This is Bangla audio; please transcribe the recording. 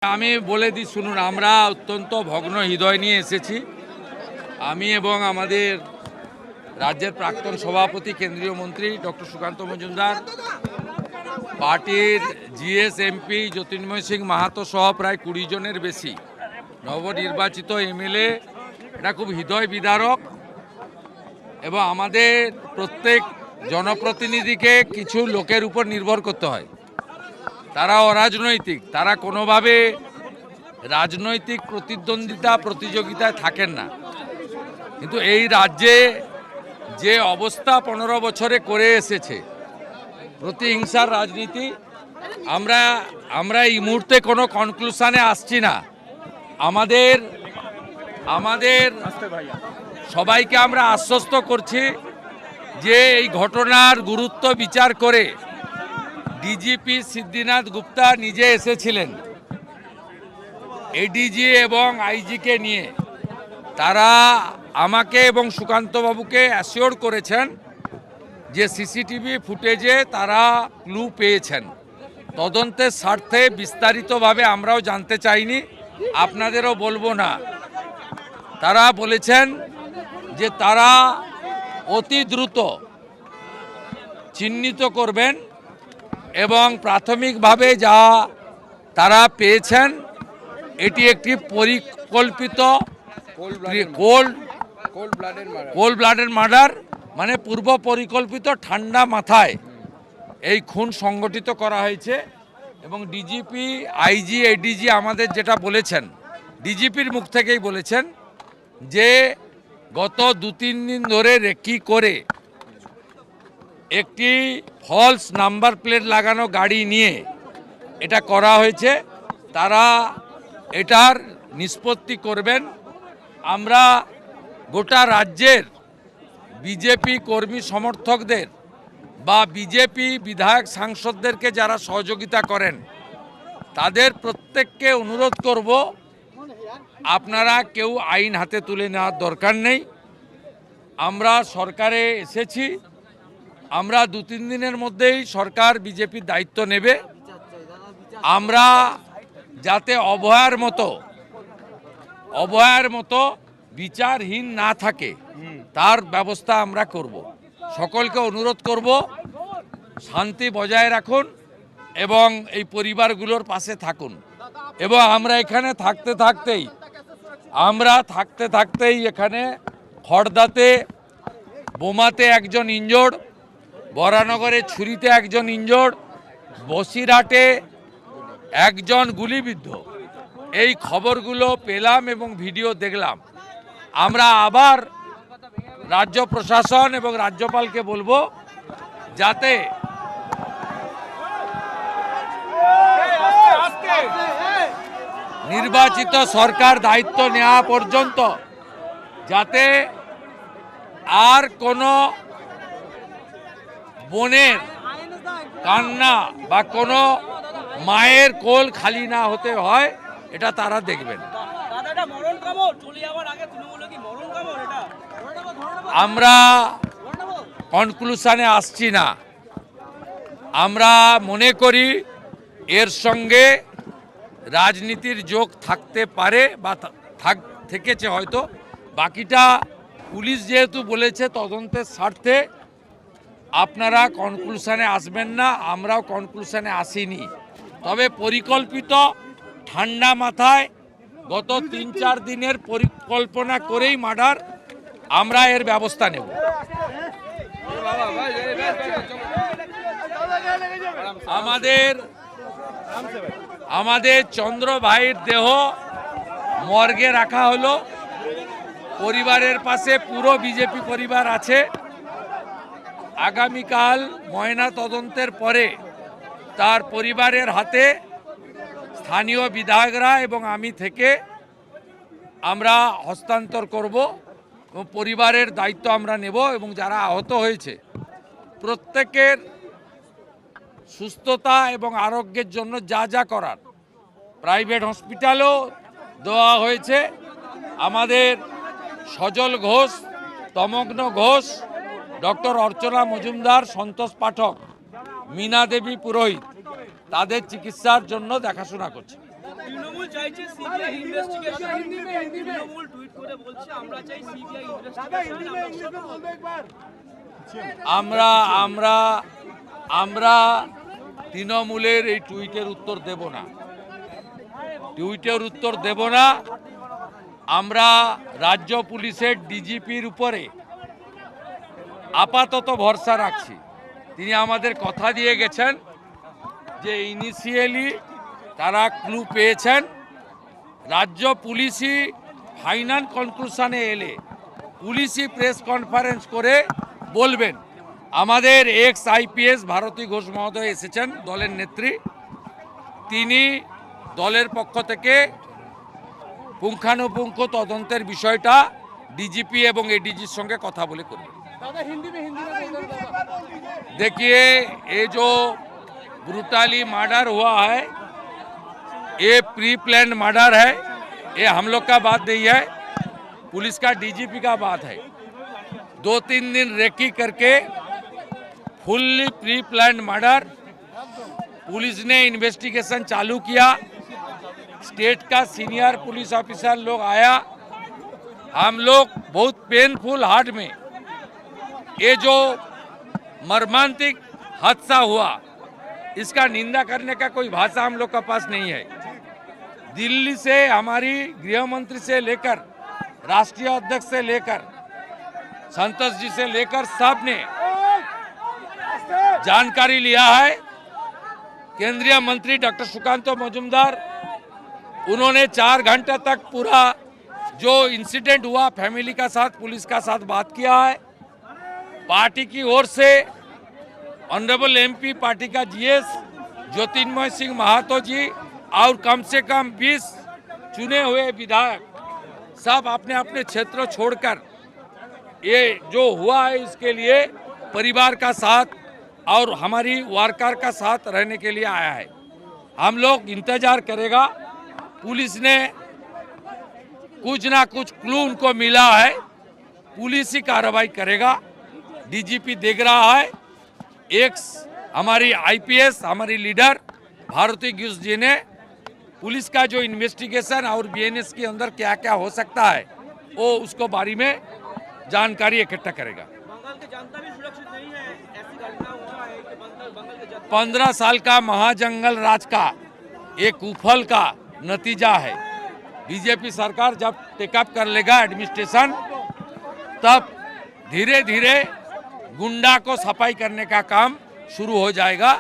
আমি বলে দিই শুনুন, আমরা অত্যন্ত ভগ্ন হৃদয় নিয়ে এসেছি। আমি এবং আমাদের রাজ্যের প্রাক্তন সভাপতি কেন্দ্রীয় মন্ত্রী ডক্টর সুকান্ত মজুমদার, পার্টির জিএস এমপি জ্যোতির্ময় সিং মাহাতো সহ প্রায় 20 জনের বেশি নবনির্বাচিত এমএলএ। এটা খুব হৃদয় বিদারক এবং আমাদের প্রত্যেক জনপ্রতিনিধিকে কিছু লোকের উপর নির্ভর করতে হয়। তারা অরাজনৈতিক, তারা কোনোভাবে রাজনৈতিক প্রতিযোগিতায় থাকেন না। কিন্তু এই রাজ্যে যে অবস্থা 15 বছরে করে এসেছে প্রতিহিংসার রাজনীতি, আমরা এই মুহূর্তে কোনো কনক্লুশনে আসছি না। আমাদের সবাইকে আমরা আশ্বস্ত করছি যে এই ঘটনার গুরুত্ব বিচার করে ডিজিপি সিদ্ধিনাথ গুপ্তা নিজে এসেছিলেন এডিজি এবং আইজিকে নিয়ে। তারা আমাকে এবং সুকান্তবাবুকে অ্যাসিওর করেছেন যে সিসিটিভি ফুটেজে তারা ক্লু পেয়েছেন। তদন্তের স্বার্থে বিস্তারিতভাবে আমরাও জানতে চাইনি, আপনাদেরও বলবো না। তারা বলেছেন যে তারা অতি দ্রুত চিহ্নিত করবেন এবং প্রাথমিকভাবে যা তারা পেয়েছেন এটি একটি পরিকল্পিত কোল্ড ব্লাডেড মার্ডার, মানে পূর্ব পরিকল্পিত ঠান্ডা মাথায় এই খুন সংগঠিত করা হয়েছে। এবং ডিজিপি আইজি এডিজি আমাদের যেটা বলেছেন, ডিজিপির মুখ থেকেই বলেছেন যে গত 2-3 দিন ধরে রেকি করে একটি ফলস নাম্বার প্লেট লাগানো গাড়ি নিয়ে এটা করা হয়েছে। তারা এটার নিষ্পত্তি করবেন। আমরা গোটা রাজ্যের বিজেপি কর্মী সমর্থকদের বা বিজেপি বিধায়ক সাংসদদেরকে যারা সহযোগিতা করেন তাদের প্রত্যেককে অনুরোধ করব, আপনারা কেউ আইন হাতে তুলে নেওয়ার দরকার নেই। আমরা সরকারে এসেছি, আমরা 2-3 দিনের মধ্যেই সরকার বিজেপির দায়িত্ব নেবে। আমরা যাতে অভয়ার মতো বিচারহীন না থাকে তার ব্যবস্থা আমরা করব। সকলকে অনুরোধ করব শান্তি বজায় রাখুন এবং এই পরিবারগুলোর পাশে থাকুন। এবং আমরা এখানে থাকতে থাকতেই এখানে খড়দাতে বোমাতে একজন ইনজোর্ড, বরানগরে ছুরিতে একজন ইনজোর্ড, বসিরহাটে একজন গুলিবিদ্ধ, এই খবরগুলো পেলাম এবং ভিডিও দেখলাম। আমরা আবার রাজ্য প্রশাসন এবং রাজ্যপালকে বলবো যাতে নির্বাচিত সরকার দায়িত্ব নেওয়া পর্যন্ত যাতে আর কোনো বোনের কান্না বা কোনো মায়ের কোল খালি না হতে হয়, এটা তারা দেখবেন। আমরা কনক্লুশনে আসছি না। আমরা মনে করি এর সঙ্গে রাজনীতির যোগ থাকতে পারে বা থেকেছে হয়তো। বাকিটা পুলিশ যেহেতু বলেছে তদন্তের স্বার্থে, আপনারা কনক্লুশনে আসবেন না, আমরাও কনক্লুশনে আসিনি। তবে পরিকল্পিত ঠান্ডা মাথায় গত 3-4 দিনের পরিকল্পনা করেই মার্ডার, আমরা এর ব্যবস্থা নেব। আমাদের চন্দ্র ভাইয়ের দেহ মর্গে রাখা হলো। পরিবারের পাশে পুরো বিজেপি পরিবার আছে। আগামীকাল ময়না তদন্তের পরে তার পরিবারের হাতে স্থানীয় বিধায়করা এবং আমি থেকে আমরা হস্তান্তর করব এবং পরিবারের দায়িত্ব আমরা নেব। এবং যারা আহত হয়েছে প্রত্যেকের সুস্থতা এবং আরোগ্যের জন্য যা যা করার প্রাইভেট হসপিটালও দেওয়া হয়েছে। আমাদের সজল ঘোষ, তমগ্ন ঘোষ, ডক্টর অর্চনা মজুমদার, সন্তোষ পাঠক, মীনা দেবী পুরোহিত তাদের চিকিৎসার জন্য দেখাশোনা করছে। তৃণমূল চাইছে সিবিআই ইনভেস্টিগেশন, তৃণমূল টুইট করে বলছে আমরা চাই সিবিআই ইনভেস্টিগেশন। আমরা আমরা আমরা তৃণমূলের এই টুইটের উত্তর দেব না, টুইটের উত্তর দেব না। আমরা রাজ্য পুলিশের ডিজিপির উপরে আপাতত ভরসা রাখছি। তিনি আমাদের কথা দিয়ে গেছেন যে ইনিশিয়ালি তারা ক্লু পেয়েছেন, রাজ্য পুলিশই ফাইনাল কনক্লুশনে এলে পুলিশই প্রেস কনফারেন্স করে বলবেন। আমাদের এক্স আইপিএস ভারতী ঘোষ মহোদয় এসেছেন, দলের নেত্রী। তিনি দলের পক্ষ থেকে পুঙ্খানুপুঙ্খ তদন্তের বিষয়টা ডিজিপি এবং এডিজির সঙ্গে কথা বলে করবেন। देखिए, ये जो ब्रूटली मर्डर हुआ है, ये प्री प्लान मर्डर है। ये हम लोग का बात नहीं है, पुलिस का डीजीपी का बात है। 2-3 दिन रेकी करके fully pre plan murder, police ने इन्वेस्टिगेशन चालू किया। स्टेट का सीनियर पुलिस ऑफिसर लोग आया। हम लोग बहुत पेनफुल हार्ट में ये जो मर्मांतिक हादसा हुआ, इसका निंदा करने का कोई भाषा हम लोग का पास नहीं है। दिल्ली से हमारी गृह मंत्री से लेकर राष्ट्रीय अध्यक्ष से लेकर संतोष जी से लेकर सब ने जानकारी लिया है। केंद्रीय मंत्री डॉक्टर सुकांत मजूमदार, उन्होंने 4 घंटे तक पूरा जो इंसिडेंट हुआ फैमिली का साथ, पुलिस का साथ बात किया है। पार्टी की ओर से ऑनरेबल एमपी पार्टी का जीएस ज्योतिर्मय सिंह महातो जी और कम से कम 20 चुने हुए विधायक सब अपने अपने क्षेत्र छोड़कर ये जो हुआ है इसके लिए परिवार का साथ और हमारी वर्कर का साथ रहने के लिए आया है। हम लोग इंतजार करेगा, पुलिस ने कुछ ना कुछ क्लू उनको मिला है, पुलिस ही कार्रवाई करेगा। डीजीपी देख रहा है। एक हमारी आईपीएस हमारी लीडर भारती घोष जी ने पुलिस का जो इन्वेस्टिगेशन और बीएनएस के अंदर क्या क्या हो सकता है वो उसको बारे में जानकारी इकट्ठा करेगा। बंगाल के जनता भी सुरक्षित नहीं है, ऐसी घटना हुआ है कि बंगाल के जनता 15 साल का महाजंगल राज का एक कुफल का नतीजा है। बीजेपी सरकार जब टेकअप कर लेगा एडमिनिस्ट्रेशन, तब धीरे धीरे गुंडा को सफाई करने का काम शुरू हो जाएगा।